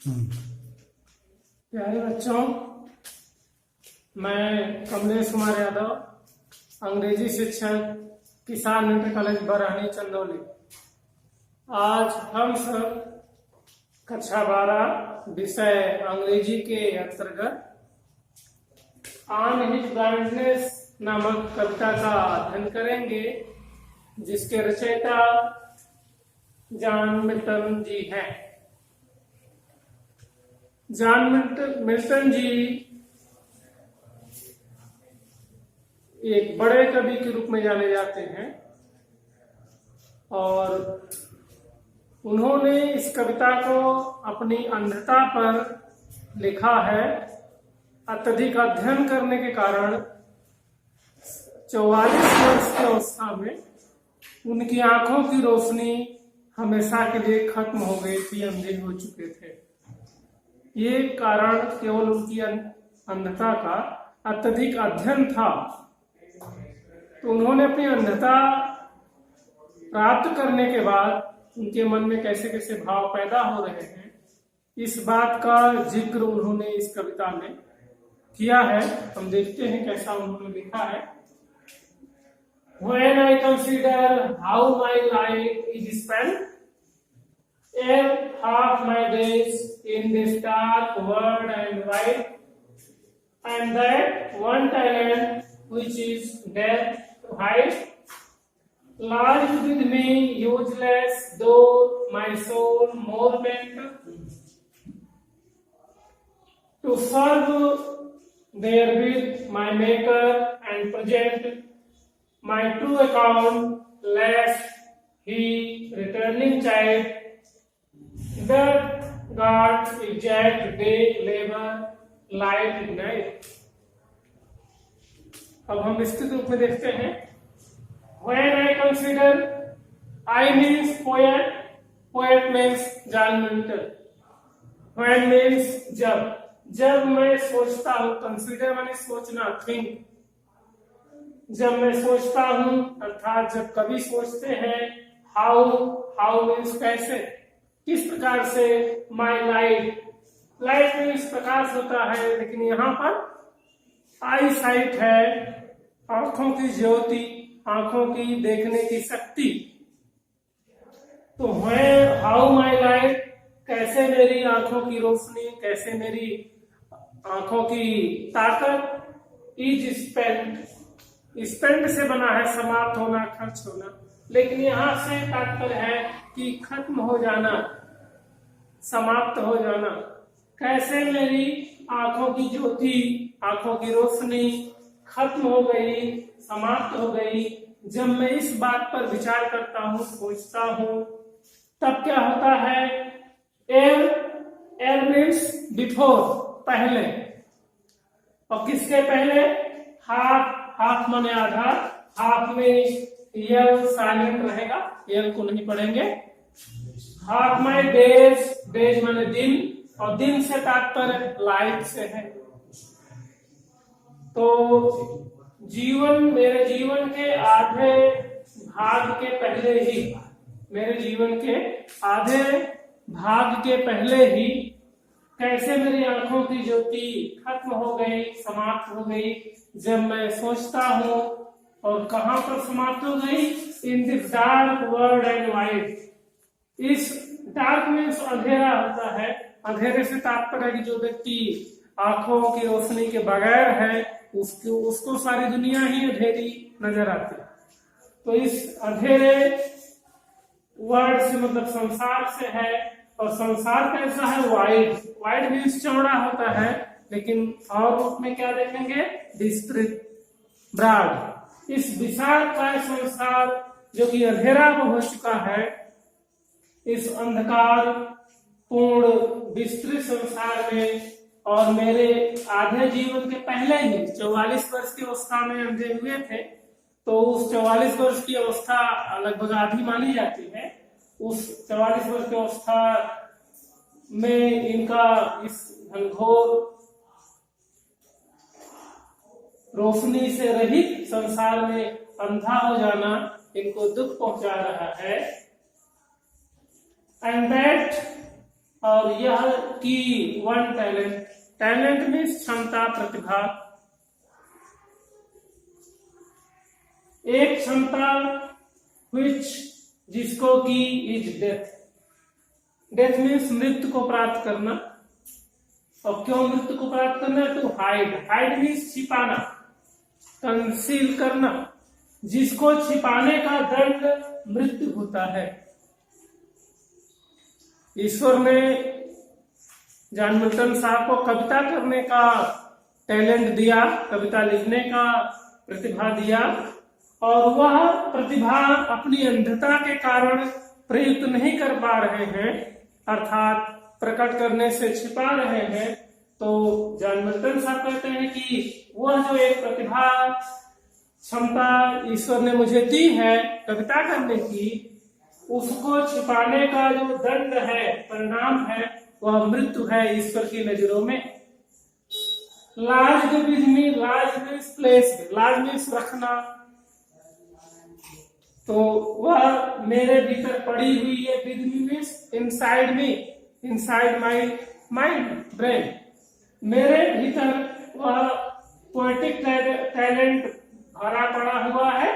प्यारे बच्चों, मैं कमलेश कुमार यादव, अंग्रेजी शिक्षक, किसान इंटर कॉलेज बरहनी चंदौली। आज हम सब कक्षा 12 विषय अंग्रेजी के अंतर्गत ऑन हिज ब्राइटनेस नामक कविता का अध्ययन करेंगे, जिसके रचयिता जॉन मिल्टन जी हैं। जॉन मिल्टन जी एक बड़े कवि के रूप में जाने जाते हैं और उन्होंने इस कविता को अपनी अंधता पर लिखा है। अत्यधिक अध्ययन करने के कारण 44 वर्ष की अवस्था में उनकी आंखों की रोशनी हमेशा के लिए खत्म हो गई थी, अंधे हो चुके थे। ये कारण केवल उनकी अंधता का अत्यधिक अध्ययन था। तो उन्होंने अपनी अंधता प्राप्त करने के बाद उनके मन में कैसे कैसे भाव पैदा हो रहे हैं, इस बात का जिक्र उन्होंने इस कविता में किया है। हम देखते हैं कैसा उन्होंने लिखा है। When I consider how my life is spent, half my days in this dark world and wide, and that one talent which is death to hide, lies with me useless, though my soul more bent to serve therewith my Maker and present my true account, lest he returning child that God's exact day labor light ignite। अब हम विस्तृत रूप में देखते हैं। When I consider, I means poet, poet means John Milton. When means जब मैं सोचता हूँ, कंसिडर माने सोचना, थिंक। जब मैं सोचता हूँ अर्थात जब कभी सोचते हैं, हाउ मीन्स कैसे, किस प्रकार से, माई लाइट मीन्स प्रकाश होता है, लेकिन यहाँ पर आई साइट है, आंखों की ज्योति, आंखों की देखने की शक्ति। तो है हाउ माई लाइट, कैसे मेरी आंखों की रोशनी, कैसे मेरी आंखों की ताकत इज स्पेंट से बना है समाप्त होना, खर्च होना, लेकिन यहां से तात्पर्य है कि खत्म हो जाना, समाप्त हो जाना। कैसे मेरी आंखों की ज्योति, आंखों की रोशनी खत्म हो गई, समाप्त हो गई। जब मैं इस बात पर विचार करता हूँ, सोचता हूँ, तब क्या होता है, एर मीन्स बिफोर, पहले। और किसके पहले, हाफ माने आधा, हाफ में यल साइलेंट रहेगा, यल को नहीं पढ़ेंगे। हाफ माई डेज माने दिन, और दिन से तात्पर्य लाइट से है। तो मेरे जीवन के आधे भाग के पहले ही, मेरे जीवन के आधे भाग के पहले ही कैसे मेरी आंखों की ज्योति खत्म हो गई, समाप्त हो गई, जब मैं सोचता हूँ। और कहां पर समाप्त हो गई, in this dark world and wide. इस डार्क मीन्स अंधेरा होता है, अंधेरे से तात्पर्य कि जो व्यक्ति आंखों की रोशनी के बगैर है, उसको सारी दुनिया ही अंधेरी नजर आती है। तो इस अंधेरे वर्ड से मतलब संसार से है, और संसार कैसा है, वाइड मीन्स चौड़ा होता है, लेकिन और रूप में क्या देखेंगे, विस्तृत, ब्रॉड। इस विशाल का संसार जो कि अंधेरा हो चुका है, इस अंधकार पूर्ण विस्तृत संसार में, और मेरे आधे जीवन के पहले ही 44 वर्ष की अवस्था में अंधे हुए थे। तो उस 44 वर्ष की अवस्था लगभग आधी मानी जाती है। उस 44 वर्ष की अवस्था में इनका इस घनघोर रोशनी से रहित संसार में अंधा हो जाना इनको दुख पहुंचा रहा है। एंड दैट और यह की वन टैलेंट, टैलेंट मीन्स क्षमता, प्रतिभा। एक क्षमता which जिसको की इज डेथ, डेथ मीन्स मृत्यु को प्राप्त करना। और क्यों मृत्यु को प्राप्त करना? टू हाइड, हाइड मीन्स छिपाना, कंसील करना, जिसको छिपाने का दंड मृत्यु होता है। ईश्वर ने जॉन मिल्टन साहब को कविता करने का टैलेंट दिया, कविता लिखने का प्रतिभा दिया, और वह प्रतिभा अपनी अंधता के कारण प्रयुक्त नहीं कर पा रहे हैं, अर्थात प्रकट करने से छिपा रहे हैं। तो जॉन मिल्टन साहब कहते हैं कि वह जो एक प्रतिभा क्षमता ईश्वर ने मुझे दी है कविता करने की, उसको छिपाने का जो दंड है, परिणाम है, वह मृत्यु है ईश्वर की नजरों में। लाज विद मी, लाज मीन्स प्लेस, लाज मीन्स रखना, तो वह मेरे भीतर पड़ी हुई है। With me means inside me, inside my mind, brain, मेरे भीतर वह पोएटिक टैलेंट भरा पड़ा हुआ है।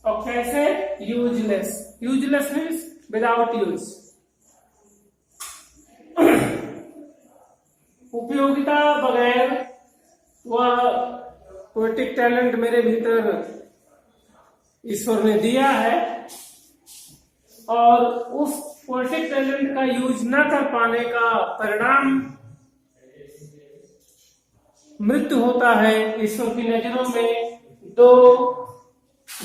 और कैसे? Useless, useless means without use, उपयोगिता बगैर वह पोएटिक टैलेंट मेरे भीतर ईश्वर ने दिया है, और उस पोएटिक टैलेंट का यूज न कर पाने का परिणाम मृत्यु होता है ईश्वर की नजरों में।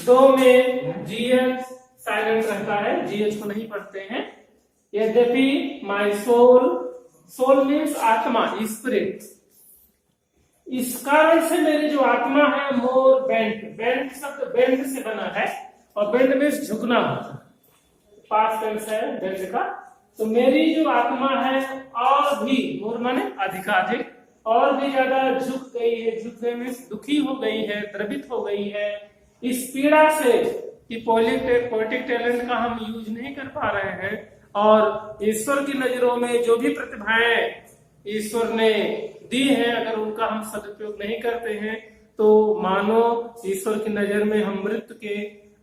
दो में जीएच साइलेंट रहता है, जीएच को नहीं पढ़ते हैं। यद्यपि माई सोल, सोल मीन्स आत्मा, स्पिरिट, इस कारण से मेरी जो आत्मा है मोर बेंट, बेंट शब्द बेंट से बना है, और बेंट मीन्स झुकना, पास्ट टेंस है बेंट का। तो मेरी जो आत्मा है और भी, मोर माने अधिकाधिक, और भी ज्यादा झुक गई है, झुक गई मीन्स दुखी हो गई है, द्रवित हो गई है इस पीड़ा से कि पोएटिक टैलेंट का हम यूज नहीं कर पा रहे हैं। और ईश्वर की नजरों में जो भी प्रतिभाएं ईश्वर ने दी है, अगर उनका हम सदुपयोग नहीं करते हैं तो मानो ईश्वर की नजर में हम मृत्यु के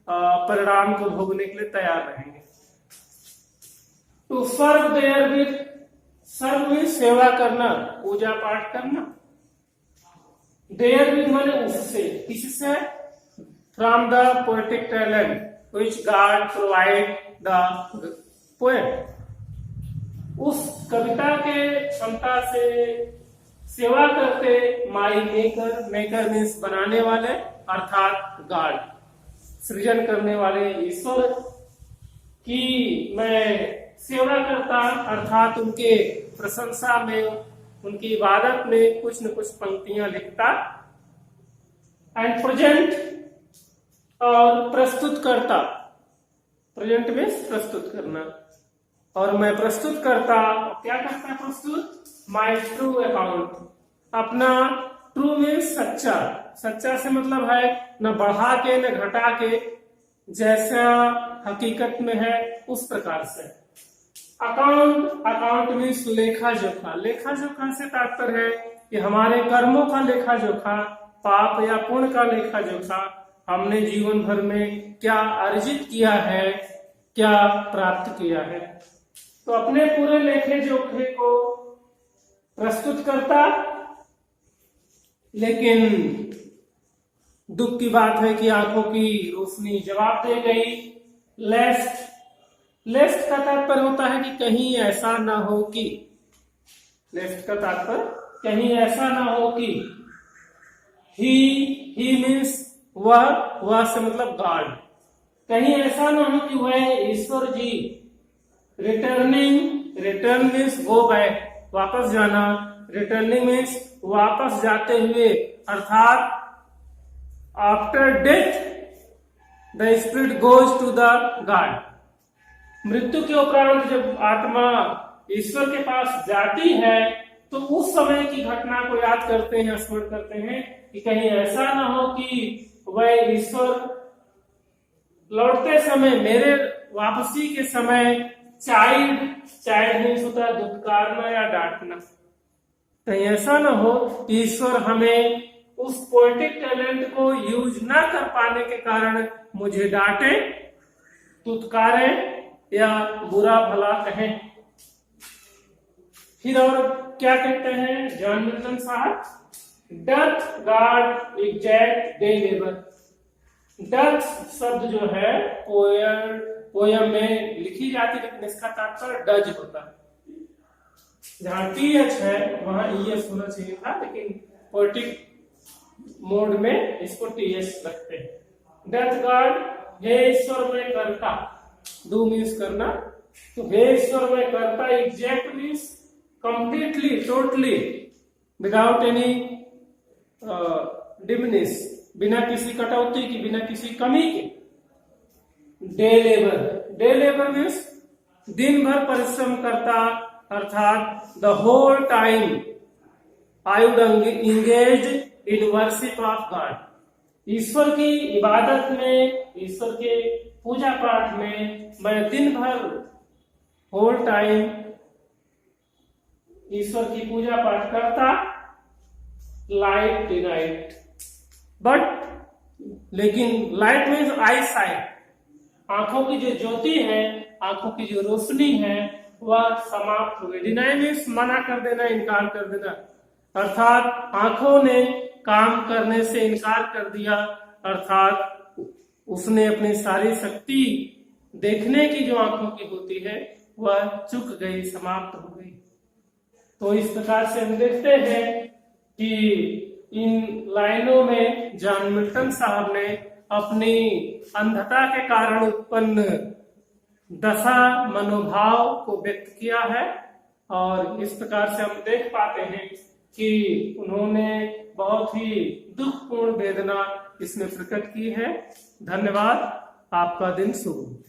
परिणाम को भोगने के लिए तैयार रहेंगे। टू सर्व देयर विद, सर्व में सेवा करना, पूजा पाठ करना। देयर विद माने उससे, किससे? From the poetic talent which God provide the poet, उस कविता के क्षमता से सेवा करते माई मेकर, मेकर मीन्स बनाने वाले, अर्थात गॉड, सृजन करने वाले ईश्वर की मैं सेवा करता, अर्थात उनके प्रशंसा में, उनकी इबादत में कुछ न कुछ पंक्तियां लिखता। एंड प्रेजेंट, और प्रस्तुत करता, प्रेजेंट मीन्स प्रस्तुत करना, और मैं प्रस्तुत करता, क्या करता प्रस्तुत? माई ट्रू अकाउंट, अपना, ट्रू मीन्स सच्चा, सच्चा से मतलब है न बढ़ा के न घटा के, जैसा हकीकत में है उस प्रकार से। अकाउंट, अकाउंट मीन्स लेखा जोखा, लेखा जोखा से तात्पर्य है कि हमारे कर्मों का लेखा जोखा, पाप या पुण्य का लेखा जोखा, हमने जीवन भर में क्या अर्जित किया है, क्या प्राप्त किया है। तो अपने पूरे लेखे जोखे को प्रस्तुत करता। लेकिन दुख की बात है कि आंखों की रोशनी जवाब दे गई। लेस्ट, लेस्ट का तात्पर्य होता है कि कहीं ऐसा ना हो कि, लेस्ट का तात्पर्य कहीं ऐसा ना हो कि, ही मीन्स वह से मतलब गॉड, कहीं ऐसा ना हो कि वह ईश्वर जी, returning, return means go back, वापस जाना, रिटर्निंग मीन्स वापस जाते हुए, अर्थात after death the spirit goes to the God, मृत्यु के उपरांत जब आत्मा ईश्वर के पास जाती है तो उस समय की घटना को याद करते हैं, स्मरण करते हैं कि कहीं ऐसा ना हो कि वह ईश्वर लौटते समय, मेरे वापसी के समय चाइल्ड मीन्स होता है धुतकारना या डांटना। कहीं ऐसा ना हो कि ईश्वर हमें उस पोएटिक टैलेंट को यूज ना कर पाने के कारण मुझे डांटे, धुतकारे या बुरा भला कहें। फिर और क्या कहते हैं जॉन मिल्टन साहब, doth God exact day labour. Doth शब्द जो है पोयम में लिखी जाती, लेकिन इसका तात्पर्य डज होता है। जहां टीएच है वहां ईएस होना चाहिए था, लेकिन पोएटिक मोड में इसको टीएस रखते हैं। डथ गॉड, हे ईश्वर में करता, डू मीन्स करना, तो हे ईश्वर में करता exact means completely, totally, without any diminish, बिना किसी कटौती की, बिना किसी कमी के। डे लेबर मीन्स दिन भर परिश्रम करता, अर्थात the whole time I would engage in worship of God. ईश्वर की इबादत में, ईश्वर के पूजा पाठ में मैं दिन भर होल टाइम ईश्वर की पूजा पाठ करता, लाइट नाइट। बट लेकिन लाइट मीन्स आई साइट, आंखों की जो ज्योति है, आंखों की जो रोशनी है वह समाप्त हो गई। डिनाई मीन्स मना कर देना, इनकार कर देना, अर्थात आंखों ने काम करने से इनकार कर दिया, अर्थात उसने अपनी सारी शक्ति देखने की जो आंखों की होती है वह चुक गई, समाप्त हो गई। तो इस प्रकार से हम देखते हैं कि इन लाइनों में जॉन मिल्टन साहब ने अपनी अंधता के कारण उत्पन्न दशा मनोभाव को व्यक्त किया है, और इस प्रकार से हम देख पाते हैं कि उन्होंने बहुत ही दुखपूर्ण वेदना इसमें प्रकट की है। धन्यवाद, आपका दिन शुभ हो।